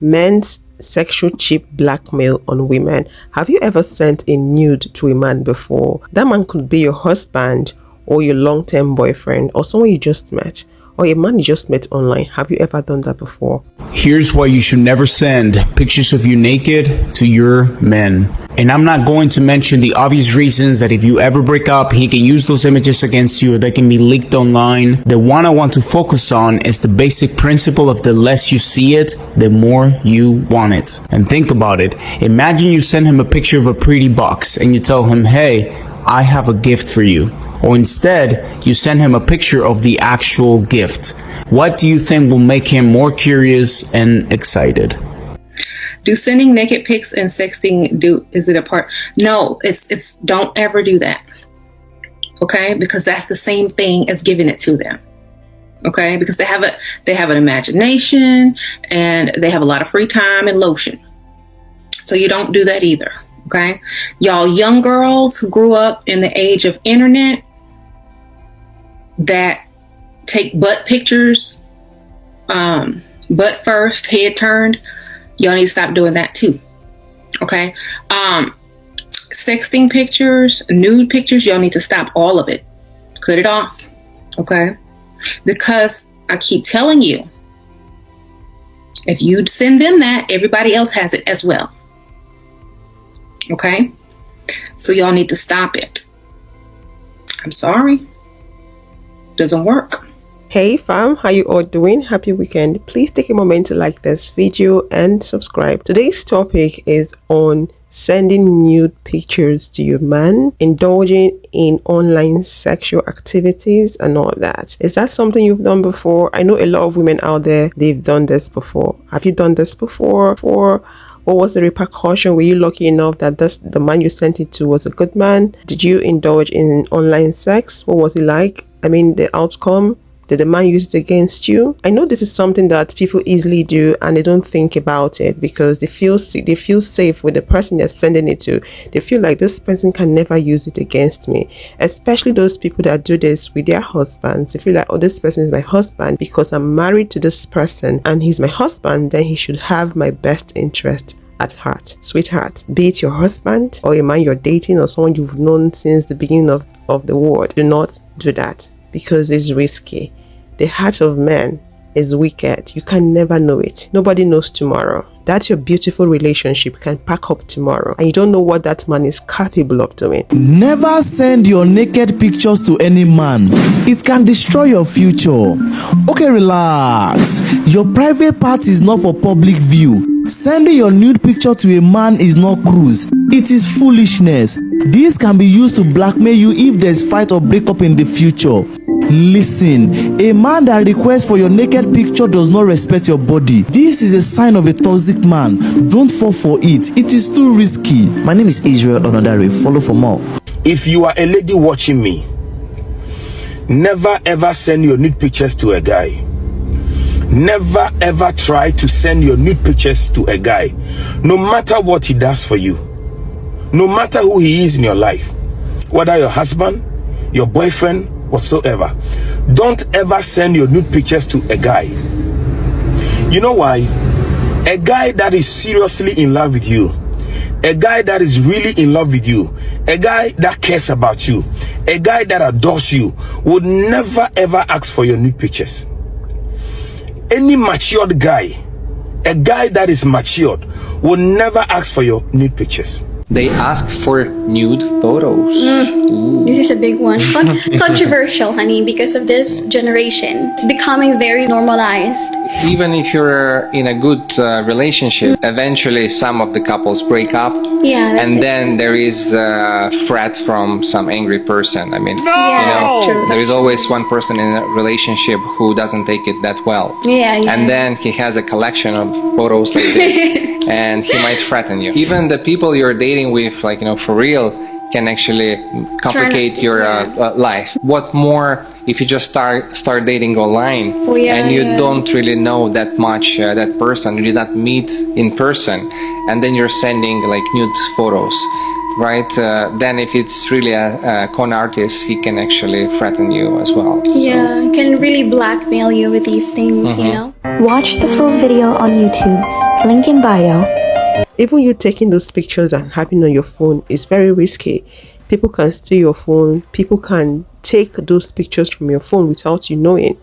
Men's sexual cheap blackmail on women. Have you ever sent a nude to a man before? That man could be your husband or your long-term boyfriend or someone you just met or a man you just met online. Have you ever done that before? Here's why you should never send pictures of you naked to your men. And I'm not going to mention the obvious reasons that if you ever break up, he can use those images against you or they can be leaked online. The one I want to focus on is the basic principle of the less you see it, the more you want it. And think about it. Imagine you send him a picture of a pretty box and you tell him, hey, I have a gift for you. Or instead, you send him a picture of the actual gift. What do you think will make him more curious and excited? Do sending naked pics and sexting, is it a part? No, it's don't ever do that. Okay? Because that's the same thing as giving it to them. Okay? Because they have an imagination and they have a lot of free time and lotion. So you don't do that either. Okay? Y'all young girls who grew up in the age of internet that take butt pictures, butt first, head turned, y'all need to stop doing that too. Okay? Sexting pictures, nude pictures, y'all need to stop all of it. Cut it off. Okay? Because I keep telling you, if you send them that, everybody else has it as well. Okay? So y'all need to stop it. I'm sorry. Doesn't work. Hey fam, how you all doing? Happy weekend. Please take a moment to like this video and subscribe. Today's topic is on sending nude pictures to your man, indulging in online sexual activities and all that. Is that something you've done before? I know a lot of women out there, they've done this before. Have you done this before? What was the repercussion? Were you lucky enough that the man you sent it to was a good man? Did you indulge in online sex? What was it like? I mean, the outcome? Did the man use it against you? I know this is something that people easily do and they don't think about it because they feel safe with the person they're sending it to. They feel like this person can never use it against me. Especially those people that do this with their husbands. They feel like, oh, this person is my husband because I'm married to this person and he's my husband, then he should have my best interest at heart. Sweetheart, be it your husband or a man you're dating or someone you've known since the beginning of the world, do not do that because it's risky. The heart of man is wicked. You can never know it. Nobody knows tomorrow. That your beautiful relationship can pack up tomorrow and you don't know what that man is capable of doing. Never send your naked pictures to any man. It can destroy your future. Okay, relax. Your private part is not for public view. Sending your nude picture to a man is not cruise. It is foolishness. This can be used to blackmail you if there's fight or breakup in the future. Listen, a man that requests for your naked picture does not respect your body. This is a sign of a toxic man. Don't fall for it. It is too risky. My name is Israel Onodare. Follow for more. If you are a lady watching me, never ever send your nude pictures to a guy. Never ever try to send your nude pictures to a guy, no matter what he does for you, no matter who he is in your life, whether your husband, your boyfriend, whatsoever. Don't ever send your nude pictures to a guy. You know why? A guy that is seriously in love with you, a guy that is really in love with you, a guy that cares about you, a guy that adores you would never ever ask for your nude pictures. Any matured guy, a guy that is matured, will never ask for your nude pictures. They ask for nude photos. This is a big one. Controversial, honey, because of this generation. It's becoming very normalized. Even if you're in a good relationship, eventually some of the couples break up. Yeah, that's and then there is a threat from some angry person. I mean, that's true. there is always one person in a relationship who doesn't take it that well. Yeah. And then he has a collection of photos like this. And he might threaten you. Even the people you're dating with, like, for real, can actually complicate your life. What more if you just start dating online and you don't really know that much that person, you did not meet in person, and then you're sending like nude photos, right? Then if it's really a con artist, he can actually threaten you as well. Yeah, can really blackmail you with these things, Watch the full video on YouTube Link in bio. Even you taking those pictures and having on your phone is very risky. People can steal your phone. People can take those pictures from your phone without you knowing.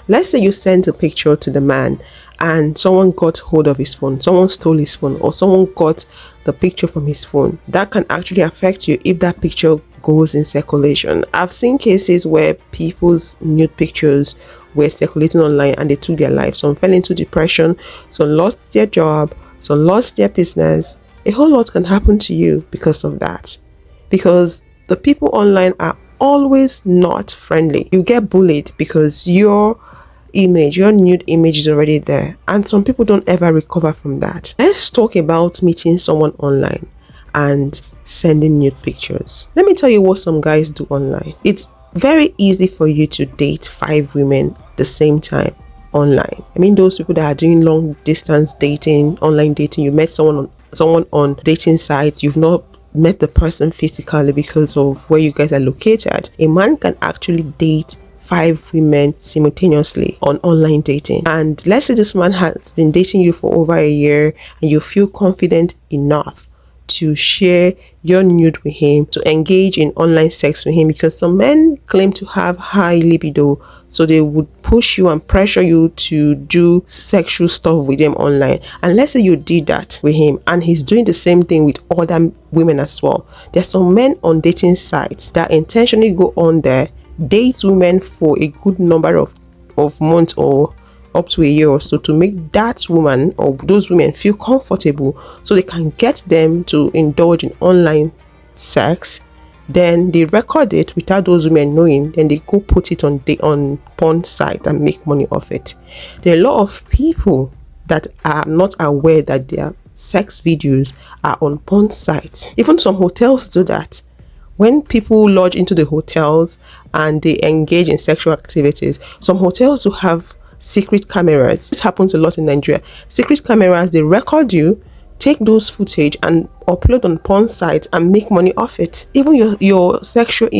Let's say you sent a picture to the man and someone got hold of his phone, someone stole his phone, or someone got the picture from his phone. That can actually affect you if that picture goes in circulation. I've seen cases where people's nude pictures were circulating online and they took their life. Some fell into depression, some lost their job, some lost their business. A whole lot can happen to you because of that. Because the people online are always not friendly. You get bullied because your nude image is already there, and some people don't ever recover from that. Let's talk about meeting someone online and sending nude pictures. Let me tell you what some guys do online. It's very easy for you to date 5 women at the same time online. I mean, those people that are doing long distance dating, online dating. You met someone on dating sites, you've not met the person physically because of where you guys are located. A man can actually date 5 women simultaneously on online dating. And let's say this man has been dating you for over a year and you feel confident enough to share your nude with him, to engage in online sex with him, because some men claim to have high libido, so they would push you and pressure you to do sexual stuff with them online. And let's say you did that with him and he's doing the same thing with other women as well. There's some men on dating sites that intentionally go on there, date women for a good number of months or up to a year or so, to make that woman or those women feel comfortable so they can get them to indulge in online sex. Then they record it without those women knowing, then they go put it on porn site and make money off it. There are a lot of people that are not aware that their sex videos are on porn sites. Even some hotels do that. When people lodge into the hotels and they engage in sexual activities, some hotels will have secret cameras. This happens a lot in Nigeria. Secret cameras, they record you, take those footage and upload on porn sites and make money off it. Even your sexual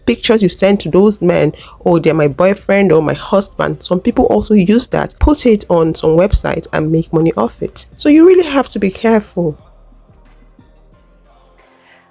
pictures you send to those men, oh, they're my boyfriend or my husband, some people also use that, put it on some website and make money off it. So you really have to be careful.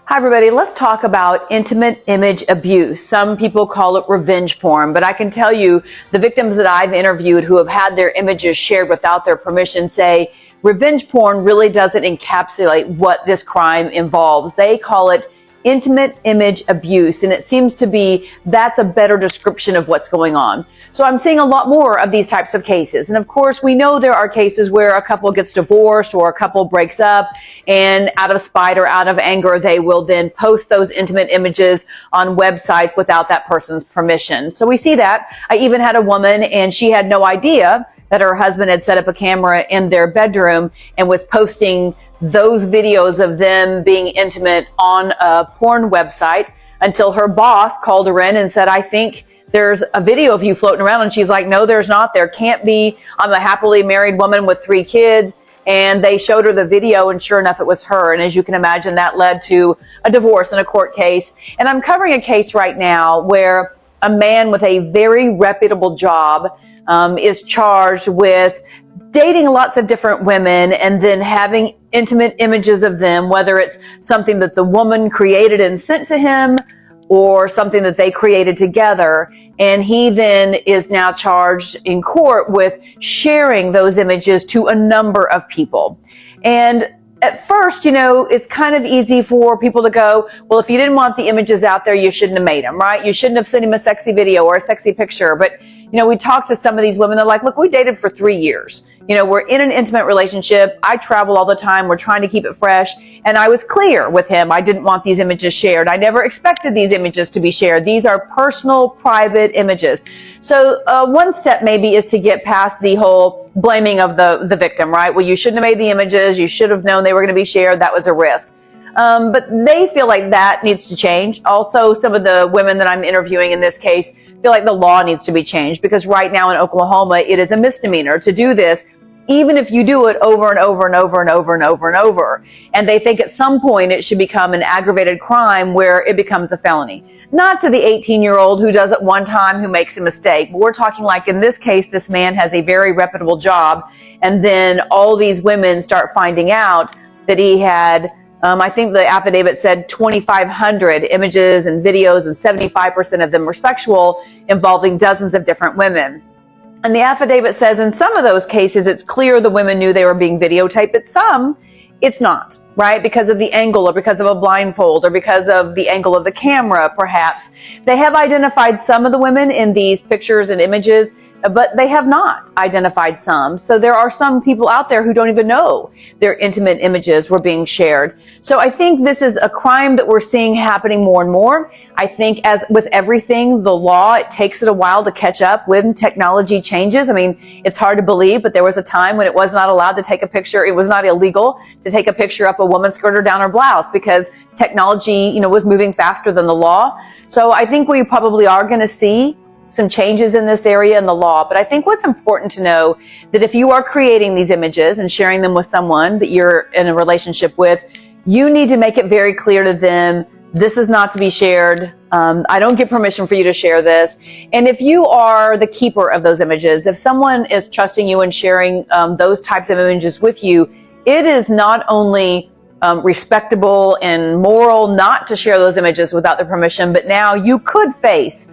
Hi everybody, let's talk about intimate image abuse. Some people call it revenge porn, but I can tell you the victims that I've interviewed who have had their images shared without their permission say revenge porn really doesn't encapsulate what this crime involves. They call it intimate image abuse, and it seems to be that's a better description of what's going on. So I'm seeing a lot more of these types of cases. And of course, we know there are cases where a couple gets divorced or a couple breaks up, and out of spite or out of anger, they will then post those intimate images on websites without that person's permission. So we see that. I even had a woman, and she had no idea that her husband had set up a camera in their bedroom and was posting those videos of them being intimate on a porn website until her boss called her in and said, I think there's a video of you floating around. And she's like, no, there's not. There can't be. I'm a happily married woman with 3 kids. And they showed her the video, and sure enough, it was her. And as you can imagine, that led to a divorce and a court case. And I'm covering a case right now where a man with a very reputable job is charged with dating lots of different women and then having intimate images of them, whether it's something that the woman created and sent to him or something that they created together. And he then is now charged in court with sharing those images to a number of people. And at first, you know, it's kind of easy for people to go, well, if you didn't want the images out there, you shouldn't have made them, right? You shouldn't have sent him a sexy video or a sexy picture. But, you know, we talked to some of these women, they're like, look, we dated for 3 years. You know, we're in an intimate relationship. I travel all the time. We're trying to keep it fresh. And I was clear with him. I didn't want these images shared. I never expected these images to be shared. These are personal, private images. So one step maybe is to get past the whole blaming of the victim, right? Well, you shouldn't have made the images. You should have known they were going to be shared. That was a risk. But they feel like that needs to change. Also, some of the women that I'm interviewing in this case feel like the law needs to be changed, because right now in Oklahoma, it is a misdemeanor to do this even if you do it over and over and over and over and over and over. And they think at some point it should become an aggravated crime where it becomes a felony. Not to the 18-year-old who does it one time, who makes a mistake. But we're talking like in this case, this man has a very reputable job. And then all these women start finding out that he had, I think the affidavit said 2,500 images and videos, and 75% of them were sexual, involving dozens of different women. And the affidavit says in some of those cases, it's clear the women knew they were being videotaped, but some, it's not, right? Because of the angle, or because of a blindfold, or because of the angle of the camera, perhaps. They have identified some of the women in these pictures and images, but they have not identified some. So there are some people out there who don't even know their intimate images were being shared. So I think this is a crime that we're seeing happening more and more. I think, as with everything, the law, it takes it a while to catch up when technology changes. I mean, it's hard to believe, but there was a time when it was not allowed to take a picture. It was not illegal to take a picture up a woman's skirt or down her blouse, because technology, was moving faster than the law. So I think we probably are going to see some changes in this area in the law. But I think what's important to know, that if you are creating these images and sharing them with someone that you're in a relationship with, you need to make it very clear to them, this is not to be shared. I don't get permission for you to share this. And if you are the keeper of those images, if someone is trusting you and sharing those types of images with you, it is not only respectable and moral not to share those images without their permission, but now you could face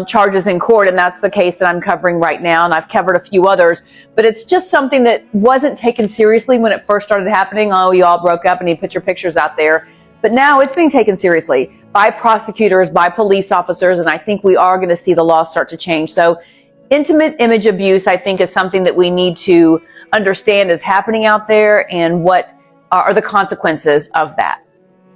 charges in court, and that's the case that I'm covering right now, and I've covered a few others. But it's just something that wasn't taken seriously when it first started happening. Oh, you all broke up and you put your pictures out there. But now it's being taken seriously by prosecutors, by police officers, and I think we are going to see the law start to change. So intimate image abuse, I think, is something that we need to understand is happening out there, and what are the consequences of that.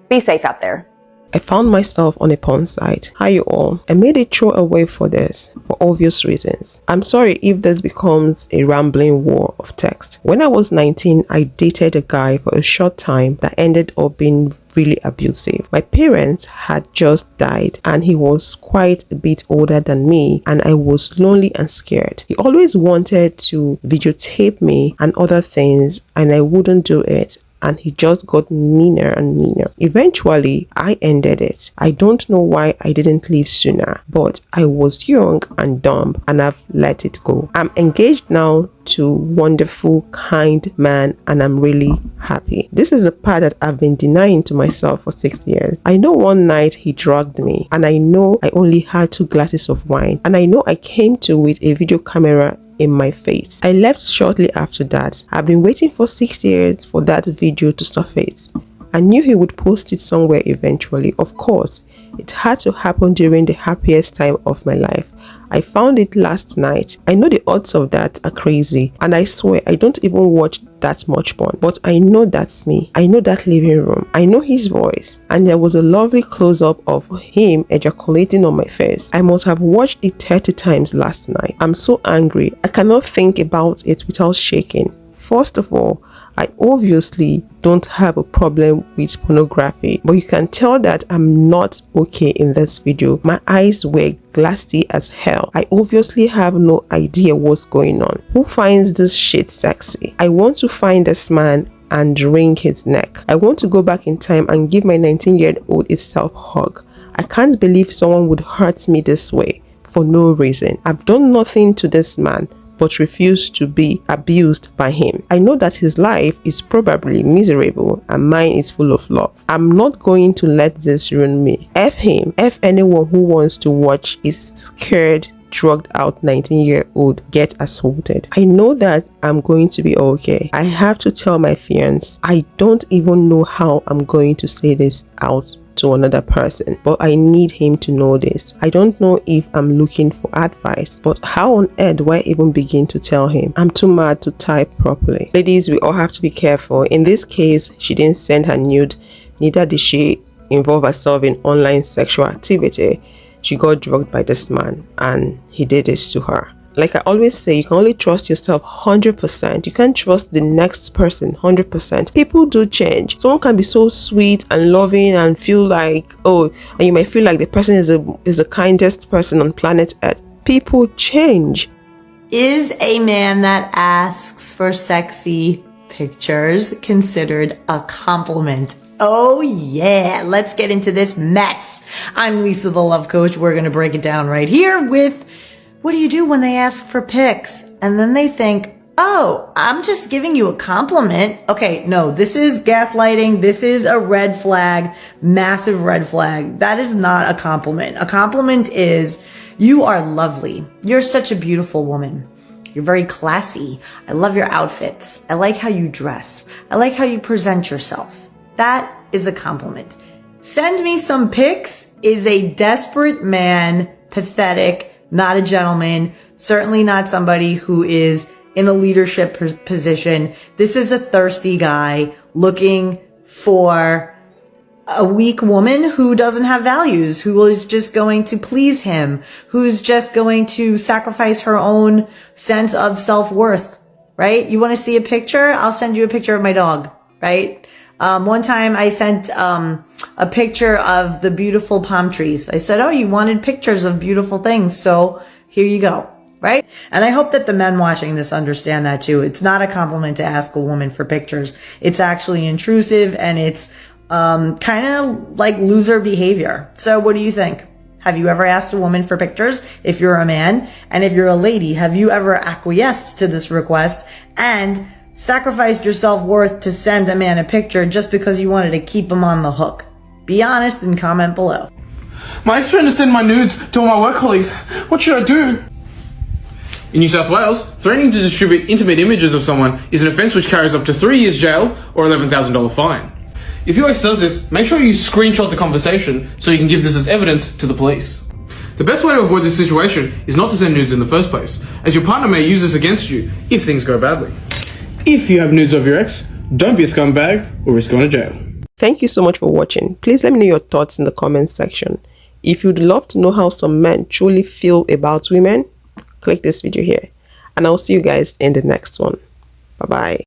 Be safe out there. I found myself on a porn site. Hi you all. I made a throwaway for this for obvious reasons. I'm sorry if this becomes a rambling war of text. When I was 19, I dated a guy for a short time that ended up being really abusive. My parents had just died and he was quite a bit older than me, and I was lonely and scared. He always wanted to videotape me and other things, and I wouldn't do it. And he just got meaner and meaner. Eventually, I ended it. I don't know why I didn't leave sooner, but I was young and dumb, and I've let it go. I'm engaged now to wonderful, kind man, and I'm really happy. This is a part that I've been denying to myself for 6 years. I know one night he drugged me, and I know I only had 2 glasses of wine, and I know I came to with a video camera in my face. I left shortly after that. I've been waiting for 6 years for that video to surface. I knew he would post it somewhere eventually. Of course, it had to happen during the happiest time of my life. I found it last night. I know the odds of that are crazy, and I swear I don't even watch that much porn, but I know that's me. I know that living room. I know his voice, and there was a lovely close-up of him ejaculating on my face. I must have watched it 30 times last night. I'm so angry. I cannot think about it without shaking. First of all, I obviously don't have a problem with pornography, but you can tell that I'm not okay in this video. My eyes were glassy as hell. I obviously have no idea what's going on. Who finds this shit sexy? I want to find this man and wring his neck. I want to go back in time and give my 19-year-old a self-hug. I can't believe someone would hurt me this way for no reason. I've done nothing to this man but refuse to be abused by him. I know that his life is probably miserable and mine is full of love. I'm not going to let this ruin me. F him. F anyone who wants to watch his scared, drugged out 19-year-old get assaulted. I know that I'm going to be okay. I have to tell my fiance. I don't even know how I'm going to say this out to another person, but I need him to know this. I don't know if I'm looking for advice, but how on earth do I even begin to tell him? I'm too mad to type properly. Ladies, we all have to be careful. In this case, she didn't send her nude, neither did she involve herself in online sexual activity. She got drugged by this man and he did this to her. Like I always say, you can only trust yourself 100%. You can't trust the next person 100%. People do change. Someone can be so sweet and loving and feel like, and you might feel like the person is the kindest person on planet Earth. People change. Is a man that asks for sexy pictures considered a compliment? Oh yeah, let's get into this mess. I'm Lisa, the love coach. We're going to break it down right here with what do you do when they ask for pics and then they think, oh, I'm just giving you a compliment. Okay, no, this is gaslighting. This is a red flag, massive red flag. That is not a compliment. A compliment is, you are lovely. You're such a beautiful woman. You're very classy. I love your outfits. I like how you dress. I like how you present yourself. That is a compliment. Send me some pics is a desperate man, pathetic, not a gentleman, certainly not somebody who is in a leadership position. This is a thirsty guy looking for a weak woman who doesn't have values, who is just going to please him, who's just going to sacrifice her own sense of self-worth, right? You want to see a picture? I'll send you a picture of my dog, right? One time I sent a picture of the beautiful palm trees. I said, oh, you wanted pictures of beautiful things, so here you go, right? And I hope that the men watching this understand that too. It's not a compliment to ask a woman for pictures. It's actually intrusive, and it's kind of like loser behavior. So what do you think? Have you ever asked a woman for pictures if you're a man? And if you're a lady, have you ever acquiesced to this request and sacrificed your self-worth to send a man a picture just because you wanted to keep him on the hook? Be honest and comment below. My ex trying to send my nudes to all my work colleagues. What should I do? In New South Wales, threatening to distribute intimate images of someone is an offence which carries up to 3 years jail or $11,000 fine. If your ex does this, make sure you screenshot the conversation so you can give this as evidence to the police. The best way to avoid this situation is not to send nudes in the first place, as your partner may use this against you if things go badly. If you have nudes of your ex, don't be a scumbag or risk going to jail. Thank you so much for watching. Please let me know your thoughts in the comments section. If you'd love to know how some men truly feel about women, click this video here. And I'll see you guys in the next one. Bye-bye.